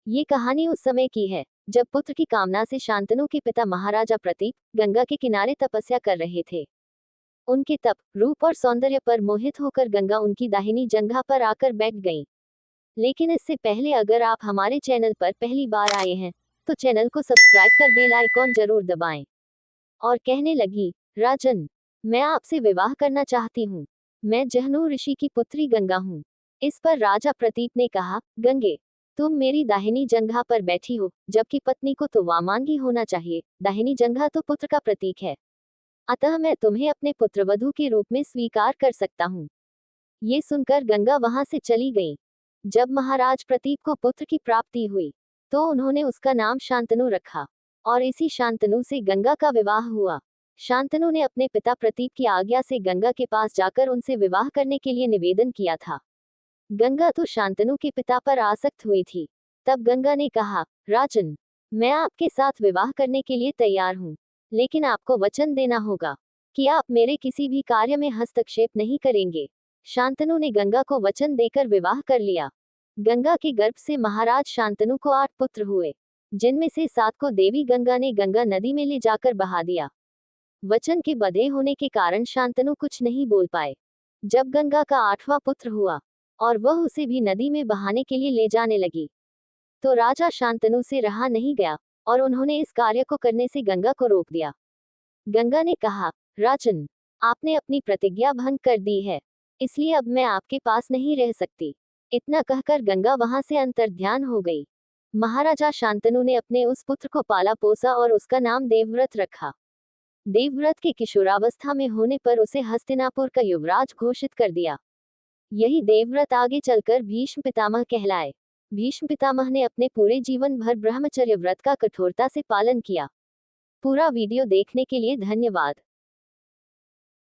ये कहानी उस समय की है जब पुत्र की कामना से शांतनु के पिता महाराजा प्रतीप गंगा के किनारे तपस्या कर रहे थे। उनके तप, रूप और सौंदर्य पर मोहित होकर गंगा उनकी दाहिनी जंघा पर आकर बैठ गई। लेकिन इससे पहले अगर आप हमारे चैनल पर पहली बार आए हैं तो चैनल को सब्सक्राइब कर बेल आइकॉन जरूर दबाएं। और कहने लगी, राजन, मैं आपसे विवाह करना चाहती हूँ। मैं जहनु ऋषि की पुत्री गंगा हूँ। इस पर राजा प्रतीप ने कहा, गंगे, तुम मेरी दाहिनी जंघा पर बैठी हो, जबकि पत्नी को तो वामांगी होना चाहिए। दाहिनी जंघा तो पुत्र का प्रतीक है, अतः मैं तुम्हें अपने पुत्रवधू के रूप में स्वीकार कर सकता हूँ। ये सुनकर गंगा वहां से चली गई। जब महाराज प्रतीप को पुत्र की प्राप्ति हुई तो उन्होंने उसका नाम शांतनु रखा और इसी शांतनु से गंगा का विवाह हुआ। शांतनु ने अपने पिता प्रतीप की आज्ञा से गंगा के पास जाकर उनसे विवाह करने के लिए निवेदन किया था। गंगा तो शांतनु के पिता पर आसक्त हुई थी। तब गंगा ने कहा, राजन, मैं आपके साथ विवाह करने के लिए तैयार हूँ, लेकिन आपको वचन देना होगा कि आप मेरे किसी भी कार्य में हस्तक्षेप नहीं करेंगे। शांतनु ने गंगा को वचन देकर विवाह कर लिया। गंगा के गर्भ से महाराज शांतनु को 8 पुत्र हुए, जिनमें से 7 को देवी गंगा ने गंगा नदी में ले जाकर बहा दिया। वचन के बंधे होने के कारण शांतनु कुछ नहीं बोल पाए। जब गंगा का 8वां पुत्र हुआ और वह उसे भी नदी में बहाने के लिए ले जाने लगी तो राजा शांतनु से रहा नहीं गया और उन्होंने इस कार्य को करने से गंगा को रोक दिया। गंगा ने कहा, राजन, आपने अपनी प्रतिज्ञा भंग कर दी है, इसलिए अब मैं आपके पास नहीं रह सकती। इतना कहकर गंगा वहां से अंतर्ध्यान हो गई। महाराजा शांतनु ने अपने उस पुत्र को पाला पोसा और उसका नाम देवव्रत रखा। देवव्रत के किशोरावस्था में होने पर उसे हस्तिनापुर का युवराज घोषित कर दिया। यही देवव्रत आगे चलकर भीष्म पितामह कहलाए। भीष्म पितामह ने अपने पूरे जीवन भर ब्रह्मचर्य व्रत का कठोरता से पालन किया। पूरा वीडियो देखने के लिए धन्यवाद।